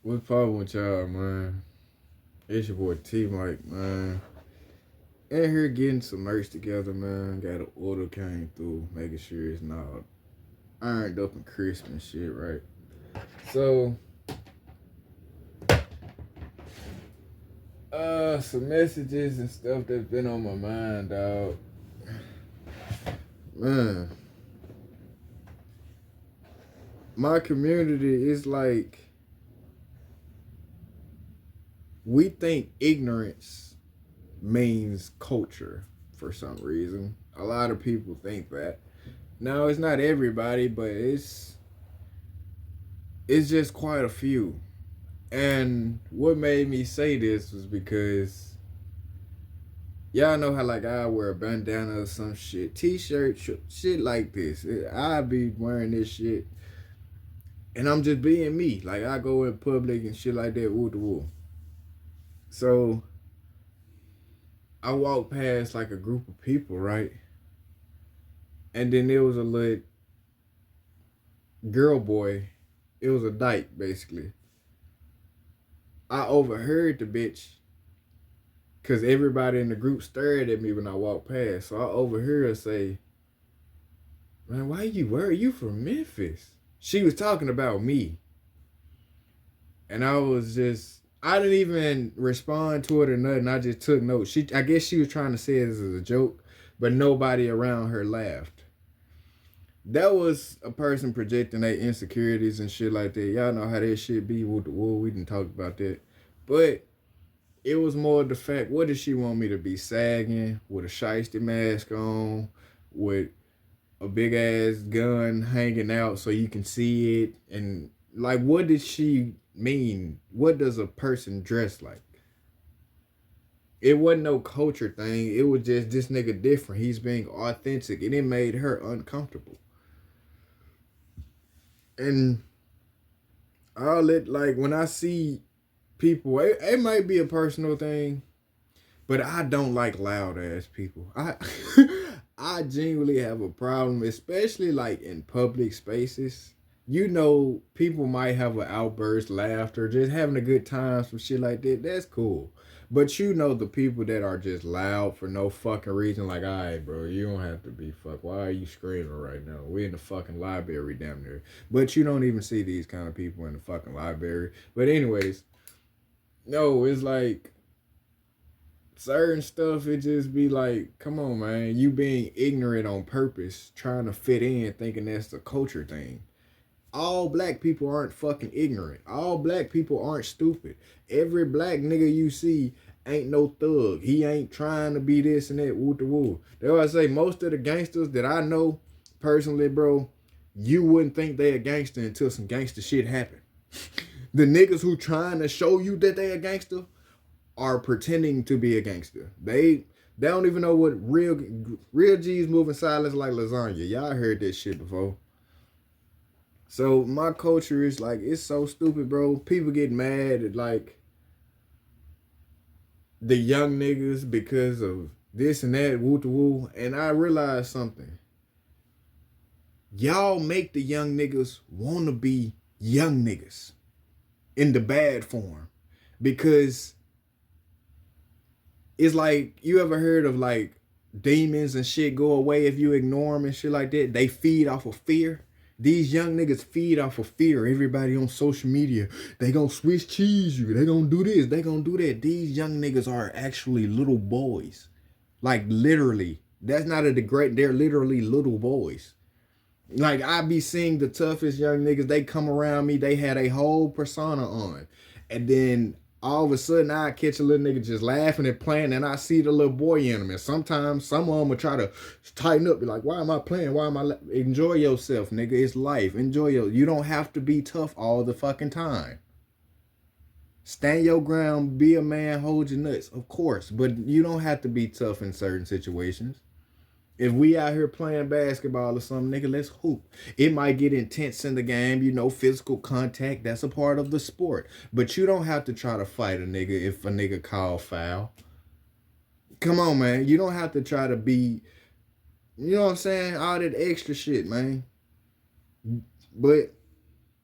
What's poppin' with y'all, man? It's your boy T Mike, man. In here getting some merch together, man. Got an order came through, making sure it's not ironed up and crisp and shit, right? So, some messages and stuff that's been on my mind, dog. Man, my community is like, we think ignorance means culture for some reason. A lot of people think that. Now, it's not everybody, but it's just quite a few. And what made me say this was because y'all know how like I wear a bandana or some shit, t-shirt, shit like this. I be wearing this shit, and I'm just being me. Like I go in public and shit like that, woo the woo. So I walked past like a group of people, right? And then there was a little girl boy. It was a dyke basically. I overheard the bitch because everybody in the group stared at me when I walked past. So I overheard her say, "Man, why you worried? You from Memphis?" She was talking about me. And I didn't even respond to it or nothing. I just took notes. I guess she was trying to say it as a joke, but nobody around her laughed. That was a person projecting their insecurities and shit like that. Y'all know how that shit be with the wool. We didn't talk about that. But it was more the fact, what did she want me to be, sagging with a shiesty mask on, with a big ass gun hanging out so you can see it? And like, what did she mean? What does a person dress like? It wasn't no culture thing. It was just this nigga different. He's being authentic, and it made her uncomfortable. And all it, like, when I see people, it might be a personal thing, but I don't like loud ass people. I genuinely have a problem, especially like in public spaces. You know, people might have an outburst, laughter, just having a good time, some shit like that. That's cool. But you know the people that are just loud for no fucking reason, like, all right, bro, you don't have to be fuck. Why are you screaming right now? We in the fucking library down there. But you don't even see these kind of people in the fucking library. But anyways, no, it's like certain stuff, it just be like, come on, man, you being ignorant on purpose, trying to fit in, thinking that's the culture thing. All black people aren't fucking ignorant. All black people aren't stupid. Every black nigga you see ain't no thug. He ain't trying to be this and that, woo the woo. That's why I say most of the gangsters that I know personally, bro, you wouldn't think they a gangster until some gangster shit happen. The niggas who trying to show you that they a gangster are pretending to be a gangster. They don't even know what real G's moving silence like lasagna. Y'all heard this shit before. So my culture is like, it's so stupid, bro. People get mad at like the young niggas because of this and that, woo to woo. And I realized something. Y'all make the young niggas wanna be young niggas in the bad form. Because it's like, you ever heard of like demons and shit go away if you ignore them and shit like that? They feed off of fear. These young niggas feed off of fear. Everybody on social media, they gonna Swiss cheese you. They gonna do this. They gonna do that. These young niggas are actually little boys. Like literally. That's not a degrade. They're literally little boys. Like I be seeing the toughest young niggas. They come around me. They had a whole persona on. And then all of a sudden I catch a little nigga just laughing and playing, and I see the little boy in him. And sometimes some of them will try to tighten up, be like, why am I playing? Why am I enjoy yourself, nigga? It's life. You don't have to be tough all the fucking time. Stand your ground, be a man, hold your nuts, of course. But you don't have to be tough in certain situations. If we out here playing basketball or something, nigga, let's hoop. It might get intense in the game, physical contact. That's a part of the sport. But you don't have to try to fight a nigga if a nigga call foul. Come on, man. You don't have to try to be, you know what I'm saying? All that extra shit, man. But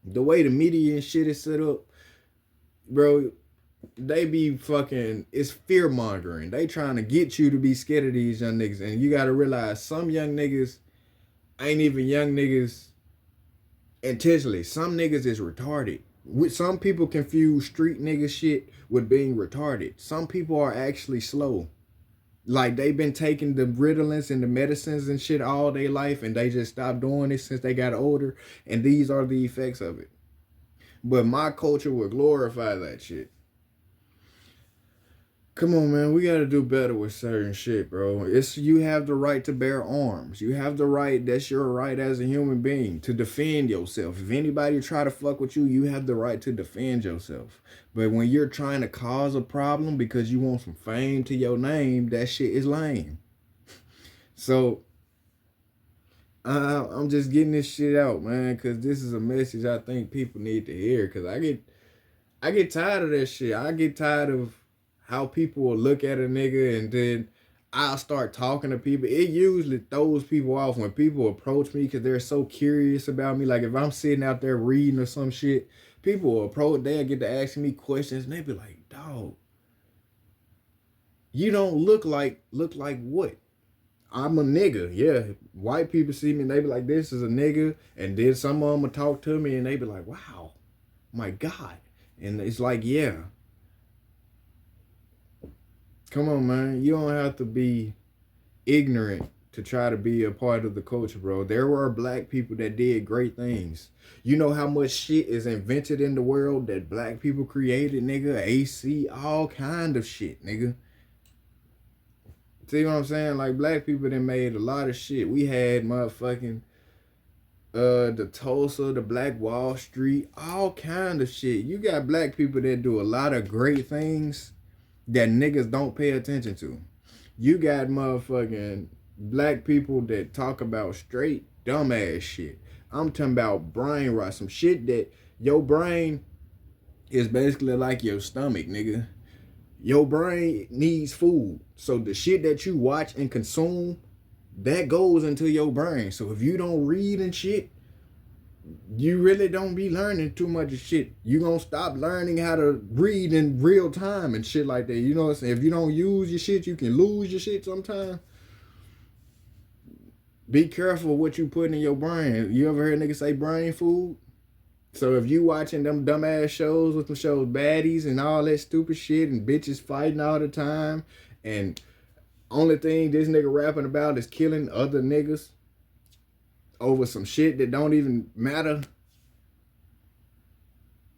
the way the media and shit is set up, bro, they be fucking, it's fear mongering. They trying to get you to be scared of these young niggas. And you gotta realize some young niggas ain't even young niggas intentionally. Some niggas is retarded. Some people confuse street nigga shit with being retarded. Some people are actually slow. Like they've been taking the Ritalins and the medicines and shit all their life, and they just stopped doing it since they got older. And these are the effects of it. But my culture would glorify that shit. Come on, man. We gotta do better with certain shit, bro. You have the right to bear arms. You have the right. That's your right as a human being to defend yourself. If anybody try to fuck with you, you have the right to defend yourself. But when you're trying to cause a problem because you want some fame to your name, that shit is lame. So I'm just getting this shit out, man, because this is a message I think people need to hear. Because I get tired of that shit. I get tired of how people will look at a nigga and then I'll start talking to people. It usually throws people off when people approach me because they're so curious about me. Like if I'm sitting out there reading or some shit, people will approach, they'll get to asking me questions and they be like, dog, you don't look like what? I'm a nigga. Yeah. White people see me and they be like, this is a nigga. And then some of them will talk to me and they be like, wow, my God. And it's like, yeah. Come on, man. You don't have to be ignorant to try to be a part of the culture, bro. There were black people that did great things. You know how much shit is invented in the world that black people created, nigga? AC, all kind of shit, nigga. See what I'm saying? Like black people that made a lot of shit. We had motherfucking the Tulsa, the Black Wall Street, all kind of shit. You got black people that do a lot of great things that niggas don't pay attention to. You got motherfucking black people that talk about straight dumbass shit. I'm talking about brain rot, some shit that your brain is basically like your stomach, nigga. Your brain needs food. So the shit that you watch and consume, that goes into your brain. So if you don't read and shit, you really don't be learning too much of shit. You gonna stop learning how to read in real time and shit like that. You know what I'm saying? If you don't use your shit, you can lose your shit sometimes. Be careful what you put in your brain. You ever heard niggas say brain food? So if you watching them dumbass shows with them shows baddies and all that stupid shit and bitches fighting all the time and only thing this nigga rapping about is killing other niggas over some shit that don't even matter,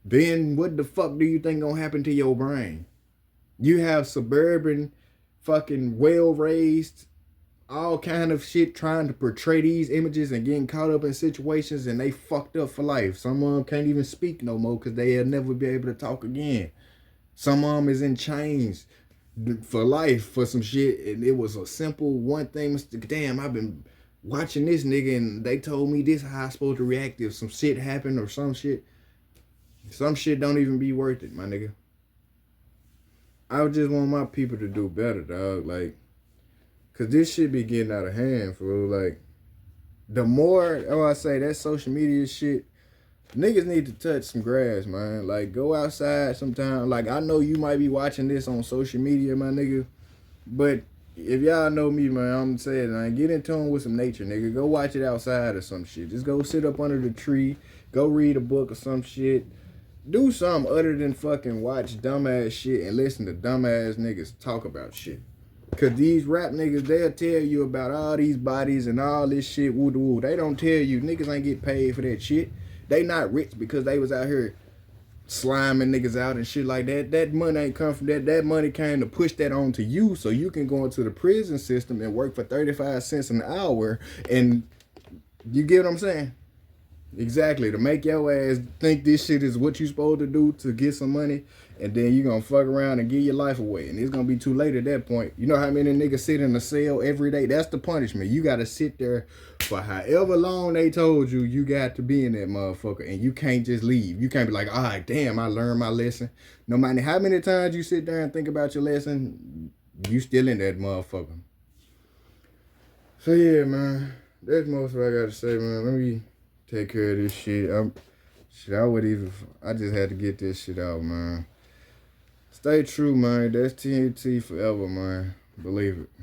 then what the fuck do you think gonna happen to your brain? You have suburban fucking well-raised all kind of shit trying to portray these images and getting caught up in situations and they fucked up for life. Some of them can't even speak no more because they'll never be able to talk again. Some of them is in chains for life for some shit and it was a simple one thing. Damn, I've been watching this nigga and they told me this how I supposed to react if some shit happened or some shit. Some shit don't even be worth it, my nigga. I just want my people to do better, dog. Like, cause this shit be getting out of hand, fool. Like, the more, I say that social media shit, niggas need to touch some grass, man. Like, go outside sometime. Like, I know you might be watching this on social media, my nigga. But if y'all know me, man, I'm saying, man, get in tune with some nature, nigga. Go watch it outside or some shit. Just go sit up under the tree. Go read a book or some shit. Do something other than fucking watch dumbass shit and listen to dumbass niggas talk about shit. Cause these rap niggas, they'll tell you about all these bodies and all this shit, woo woo. They don't tell you niggas ain't get paid for that shit. They not rich because they was out here sliming niggas out and shit like that. That money ain't come from that. That money came to push that on to you so you can go into the prison system and work for 35 cents an hour. And you get what I'm saying? Exactly, to make your ass think this shit is what you supposed to do to get some money, and then you gonna fuck around and give your life away, and it's gonna be too late at that point. You know how many niggas sit in a cell every day? That's the punishment. You gotta sit there for however long they told you you got to be in that motherfucker, and you can't just leave. You can't be like, all right, damn, I learned my lesson. No matter how many times you sit there and think about your lesson, you still in that motherfucker. So yeah, man, that's most of what I gotta say, man. Let me take care of this shit. I just had to get this shit out, man. Stay true, man. That's TNT forever, man. Believe it.